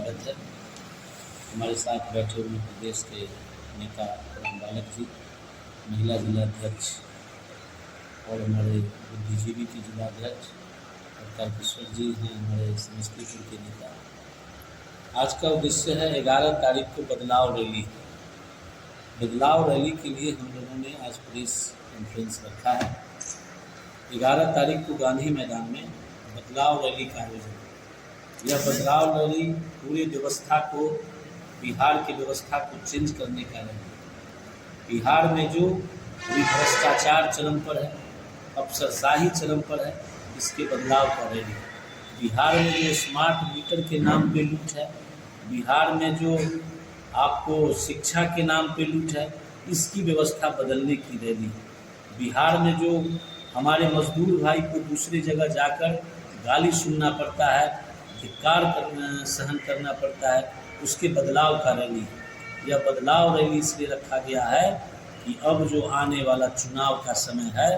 स्वागत है। हमारे साथ बैठे हुए प्रदेश के नेता राम बालक जी, महिला जिलाध्यक्ष और हमारे बुद्धिजीवी के जिलाध्यक्ष और तारकेश्वर जी हैं हमारे समस्तीपुर के नेता। आज का उद्देश्य है 11 तारीख को बदलाव रैली। बदलाव रैली के लिए हम लोगों ने आज प्रेस कॉन्फ्रेंस रखा है। 11 तारीख को गांधी मैदान में बदलाव रैली का आयोजन। यह बदलाव रैली पूरी व्यवस्था को, बिहार की व्यवस्था को चेंज करने का रैली। बिहार में जो भ्रष्टाचार चरम पर है, अफसरशाही चरम पर है, इसके बदलाव का रैली। बिहार में जो स्मार्ट मीटर के नाम पे लूट है, बिहार में जो आपको शिक्षा के नाम पे लूट है, इसकी व्यवस्था बदलने की रैली। बिहार में जो हमारे मजदूर भाई को दूसरी जगह जाकर गाली सुनना पड़ता है, धिक्कार सहन करना पड़ता है, उसके बदलाव का रैली। यह बदलाव रैली इसलिए रखा गया है कि अब जो आने वाला चुनाव का समय है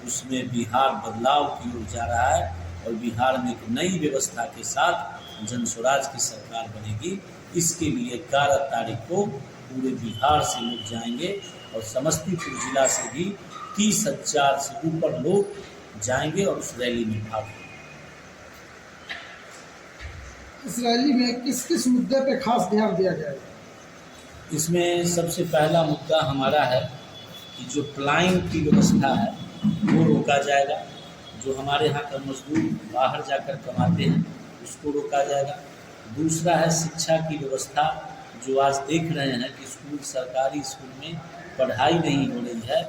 उसमें बिहार बदलाव की ओर जा रहा है और बिहार में एक नई व्यवस्था के साथ जनस्वराज की सरकार बनेगी। इसके लिए 11 तारीख को पूरे बिहार से लोग जाएंगे और समस्तीपुर जिला से भी 30,000 से ऊपर लोग जाएंगे और उस रैली में भाग लेंगे। इस रैली में किस किस मुद्दे पे खास ध्यान दिया जाएगा? इसमें सबसे पहला मुद्दा हमारा है कि जो प्लाइंग की व्यवस्था है वो रोका जाएगा। जो हमारे यहाँ का मजदूर बाहर जाकर कमाते हैं उसको रोका जाएगा। दूसरा है शिक्षा की व्यवस्था। जो आज देख रहे हैं कि स्कूल, सरकारी स्कूल में पढ़ाई नहीं हो रही है,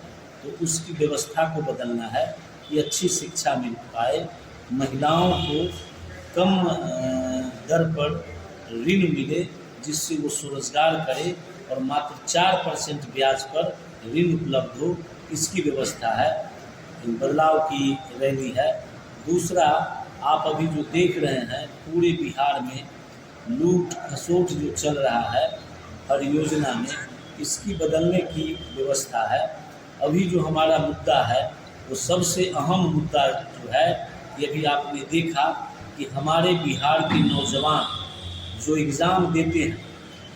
तो उसकी व्यवस्था को बदलना है कि अच्छी शिक्षा मिल पाए, महिलाओं को कम दर पर ऋण मिले जिससे वो स्वरोजगार करे और मात्र 4% ब्याज पर ऋण उपलब्ध हो, इसकी व्यवस्था है। बदलाव की रैली है। दूसरा, आप अभी जो देख रहे हैं पूरे बिहार में लूट खसोट जो चल रहा है हर योजना में, इसकी बदलने की व्यवस्था है। अभी जो हमारा मुद्दा है वो सबसे अहम मुद्दा जो है, ये भी आपने देखा कि हमारे बिहार के नौजवान जो एग्ज़ाम देते हैं,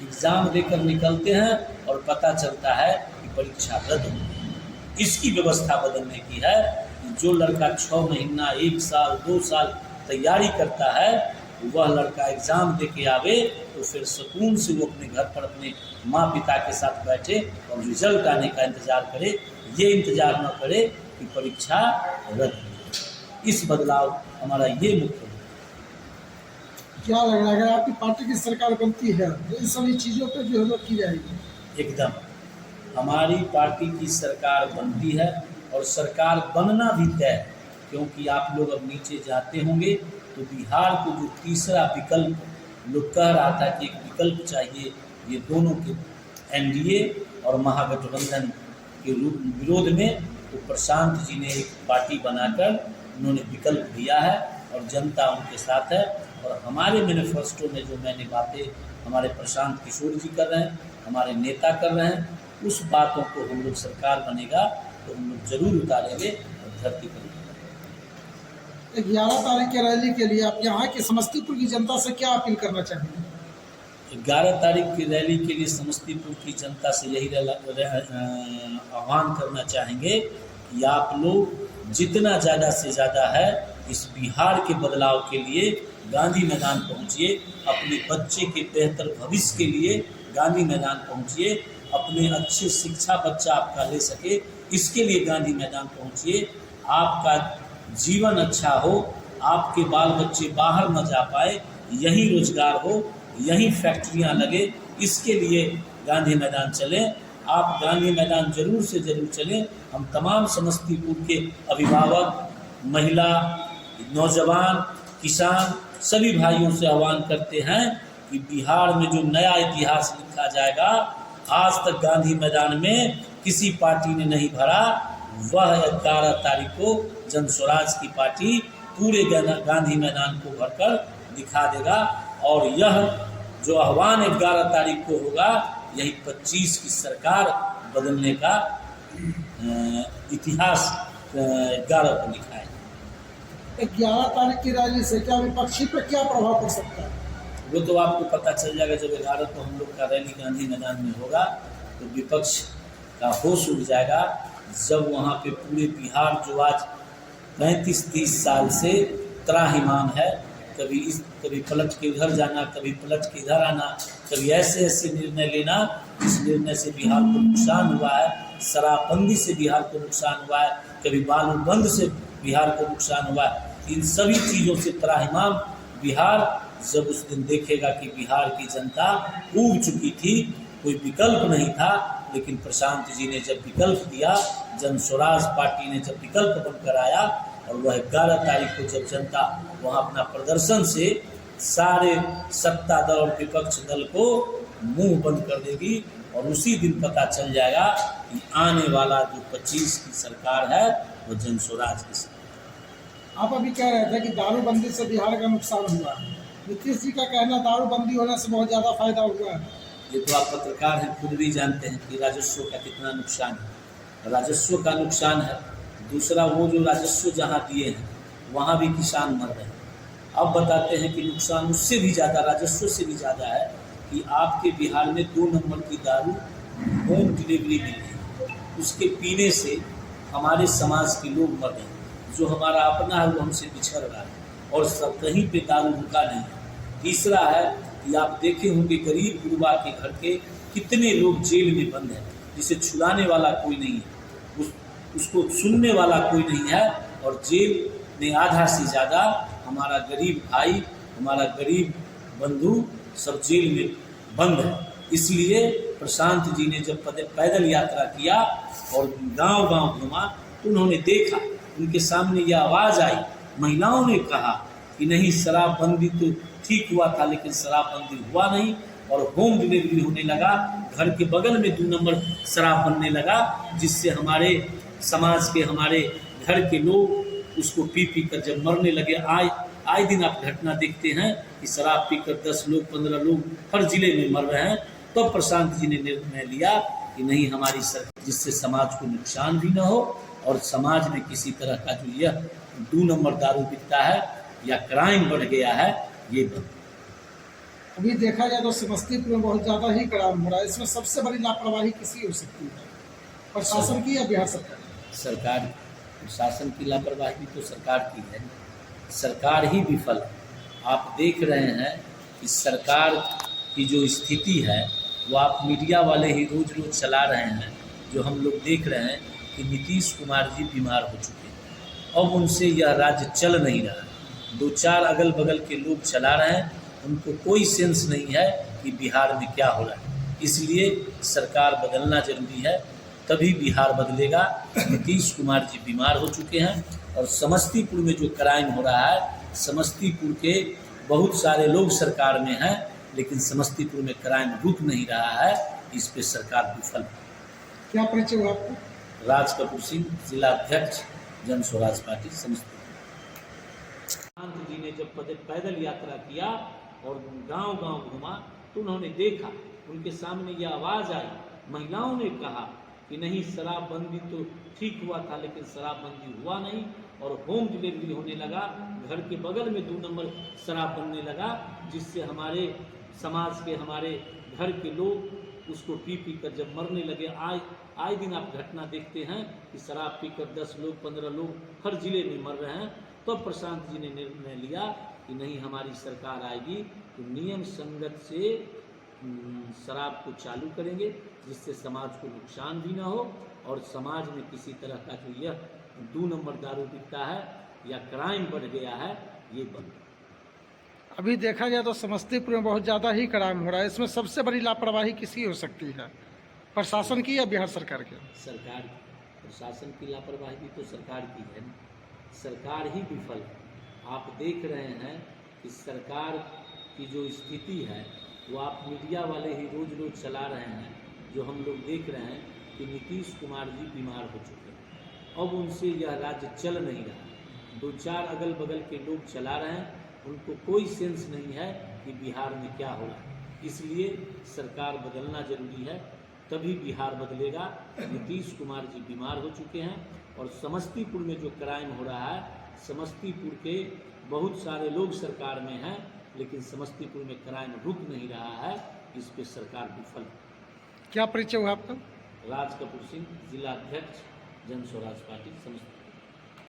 एग्ज़ाम देकर निकलते हैं और पता चलता है कि परीक्षा रद्द हो गई। इसकी व्यवस्था बदलने की है कि जो लड़का 6 महीना, 1 साल, 2 साल तैयारी करता है, वह लड़का एग्ज़ाम दे के आवे तो फिर सुकून से वो अपने घर पर अपने माँ पिता के साथ बैठे और रिजल्ट आने का इंतज़ार करे, ये इंतज़ार न करे कि परीक्षा रद्द हो। इस बदलाव हमारा ये मुख्य। क्या लग रहा है अगर आपकी पार्टी की सरकार बनती है तो इन सभी चीज़ों पर जो है की जाएगी? एकदम हमारी पार्टी की सरकार बनती है और सरकार बनना भी तय है, क्योंकि आप लोग अब नीचे जाते होंगे तो बिहार को जो तीसरा विकल्प लोग कह रहा था कि एक विकल्प चाहिए, ये दोनों के एनडीए और महागठबंधन के विरोध में, तो प्रशांत जी ने एक पार्टी बनाकर उन्होंने विकल्प दिया है और जनता उनके साथ है। और हमारे मैनिफेस्टो में जो मैंने बातें हमारे प्रशांत किशोर जी कर रहे हैं, हमारे नेता कर रहे हैं, उस बातों को हम लोग सरकार बनेगा तो हम लोग जरूर उतारेंगे और धरती पर। 11 तारीख की रैली के लिए आप यहाँ की समस्तीपुर की जनता से क्या अपील करना चाहेंगे? 11 तारीख की रैली के लिए समस्तीपुर की जनता से यही आह्वान करना चाहेंगे कि आप लोग जितना ज़्यादा से ज़्यादा है इस बिहार के बदलाव के लिए गांधी मैदान पहुंचिए। अपने बच्चे के बेहतर भविष्य के लिए गांधी मैदान पहुंचिए। अपने अच्छे शिक्षा बच्चा आपका ले सके, इसके लिए गांधी मैदान पहुंचिए। आपका जीवन अच्छा हो, आपके बाल बच्चे बाहर न जा पाए, यही रोजगार हो, यही फैक्ट्रियां लगे, इसके लिए गांधी मैदान चलें। आप गांधी मैदान जरूर से ज़रूर चलें। हम तमाम समस्तीपुर के अभिभावक, महिला, नौजवान, किसान सभी भाइयों से आह्वान करते हैं कि बिहार में जो नया इतिहास लिखा जाएगा, आज तक गांधी मैदान में किसी पार्टी ने नहीं भरा, वह 11 तारीख को जनस्वराज की पार्टी पूरे गांधी मैदान को भरकर दिखा देगा। और यह जो आह्वान 11 तारीख को होगा, यही 25 की सरकार बदलने का इतिहास 11 को लिखा है। 11 तारीख की रैली से क्या विपक्षी पर क्या प्रभाव पड़ सकता है? वो तो आपको पता चल जाएगा जब 11 को हम लोग का रैली गांधी मैदान में होगा, तो विपक्ष का होश उड़ जाएगा। जब वहाँ पे पूरे बिहार जो आज 35-30 साल से त्राहिमाम है, कभी पलट के उधर जाना, कभी पलट के इधर आना, कभी ऐसे ऐसे निर्णय लेना, इस निर्णय से बिहार को नुकसान हुआ है, शराबबंदी से बिहार को नुकसान हुआ है, कभी बालूबंद से बिहार को नुकसान हुआ है। इन सभी चीज़ों से त्राहिमाम बिहार जब उस दिन देखेगा कि बिहार की जनता ऊब चुकी थी, कोई विकल्प नहीं था, लेकिन प्रशांत जी ने जब विकल्प दिया, जन स्वराज पार्टी ने जब विकल्प बनकर आया, और वह 11 तारीख को जब जनता वहाँ अपना प्रदर्शन से सारे सत्ता दल और विपक्ष दल को मुंह बंद कर देगी, और उसी दिन पता चल जाएगा कि आने वाला जो 25 की सरकार है वो जन स्वराज की सरकार। आप अभी कह रहे थे कि दारूबंदी से बिहार का नुकसान हुआ है। नीतीश जी का कहना दारूबंदी होने से बहुत ज़्यादा फायदा हुआ है। ये तो आप पत्रकार हैं, खुद भी जानते हैं कि राजस्व का कितना नुकसान है। राजस्व का नुकसान है, दूसरा वो जो राजस्व जहाँ दिए हैं वहाँ भी किसान मर रहे हैं। अब बताते हैं कि नुकसान उससे भी ज़्यादा, राजस्व से भी ज़्यादा है कि आपके बिहार में 2 नंबर की दारू होम डिलीवरी मिल रही है, उसके पीने से हमारे समाज के लोग मर रहे हैं। जो हमारा अपना है वो हमसे बिछड़ रहा है, और सब कहीं पे दारू रुका नहीं है। तीसरा है कि आप देखे होंगे गरीब गुरबा के घर के कितने लोग जेल में बंद हैं, जिसे छुड़ाने वाला कोई नहीं है, उसको सुनने वाला कोई नहीं है, और जेल में आधा से ज़्यादा हमारा गरीब भाई, हमारा गरीब बंधु सब जेल में बंद है। इसलिए प्रशांत जी ने जब पैदल यात्रा किया और गांव-गांव घूमा, तो उन्होंने देखा, उनके सामने यह आवाज़ आई, महिलाओं ने कहा कि नहीं, शराबबंदी तो ठीक हुआ था, लेकिन शराबबंदी हुआ नहीं, और होम डिलीवरी होने लगा, घर के बगल में 2 नंबर शराब बनने लगा, जिससे हमारे समाज के, हमारे घर के लोग उसको पी कर जब मरने लगे। आए दिन आप घटना देखते हैं कि शराब पीकर 10 लोग 15 लोग हर जिले में मर रहे हैं। तो प्रशांत जी ने निर्णय लिया कि नहीं, हमारी सरकार, जिससे समाज को नुकसान भी न हो, और समाज में किसी तरह का जो यह 2 नंबर दारू बिकता है या क्राइम बढ़ गया है, ये बंद। अभी देखा जाए तो समस्तीपुर में बहुत ज़्यादा ही क्राइम हो रहा है। इसमें सबसे बड़ी लापरवाही किसी हो सकती है, प्रशासन की या बिहार सरकार? सरकार, प्रशासन की लापरवाही भी तो सरकार की है, सरकार ही विफल है। आप देख रहे हैं कि सरकार की जो स्थिति है वो आप मीडिया वाले ही रोज रोज चला रहे हैं। जो हम लोग देख रहे हैं कि नीतीश कुमार जी बीमार हो चुके हैं, अब उनसे यह राज्य चल नहीं रहा है। 2-4 अगल बगल के लोग चला रहे हैं, उनको कोई सेंस नहीं है कि बिहार में क्या हो रहा है। इसलिए सरकार बदलना जरूरी है, तभी बिहार बदलेगा। नीतीश कुमार जी बीमार हो चुके हैं, और समस्तीपुर में जो क्राइम हो रहा है, समस्तीपुर के बहुत सारे लोग सरकार में हैं, लेकिन समस्तीपुर में क्राइम रुक नहीं रहा है। इस पे सरकार विफल है। क्या परिचय हुआ आपको? राज कपूर सिंह, जिला अध्यक्ष, जन स्वराज पार्टी समस्तीपुर। प्रशांत जी ने जब पैदल यात्रा किया और गांव-गांव घूमा, तो उन्होंने देखा, उनके सामने यह आवाज़ आई, महिलाओं ने कहा कि नहीं, शराबबंदी तो ठीक हुआ था, लेकिन शराबबंदी हुआ नहीं, और होम डिलीवरी होने लगा, घर के बगल में 2 नंबर शराब बनने लगा, जिससे हमारे समाज के, हमारे घर के लोग उसको पी कर जब मरने लगे। आए दिन आप घटना देखते हैं कि शराब पीकर 10 लोग 15 लोग हर जिले में मर रहे हैं। तो प्रशांत जी ने निर्णय लिया कि नहीं, हमारी सरकार आएगी तो नियम संगत से शराब को चालू करेंगे, जिससे समाज को नुकसान भी ना हो, और समाज में किसी तरह का जो यह 2 नंबर दारू बिकता है या क्राइम बढ़ गया है, ये बंद। अभी देखा जाए तो समस्तीपुर में बहुत ज़्यादा ही क्राइम हो रहा है। इसमें सबसे बड़ी लापरवाही किसी हो सकती है, प्रशासन की या बिहार सरकार की? सरकार की। प्रशासन की लापरवाही भी तो सरकार की है, सरकार ही विफल है। आप देख रहे हैं कि सरकार की जो स्थिति है वो आप मीडिया वाले ही रोज रोज चला रहे हैं। जो हम लोग देख रहे हैं कि नीतीश कुमार जी बीमार हो चुके हैं, अब उनसे यह राज्य चल नहीं रहा। 2-4 अगल बगल के लोग चला रहे हैं, उनको कोई सेंस नहीं है कि बिहार में क्या हो रहा है। इसलिए सरकार बदलना जरूरी है, तभी बिहार बदलेगा। नीतीश कुमार जी बीमार हो चुके हैं, और समस्तीपुर में जो क्राइम हो रहा है, समस्तीपुर के बहुत सारे लोग सरकार में हैं, लेकिन समस्तीपुर में क्राइम रुक नहीं रहा है, इस पे सरकार विफल है। क्या परिचय हुआ आपका? राज कपूर सिंह, जिला अध्यक्ष जन स्वराज पार्टी समस्तीपुर।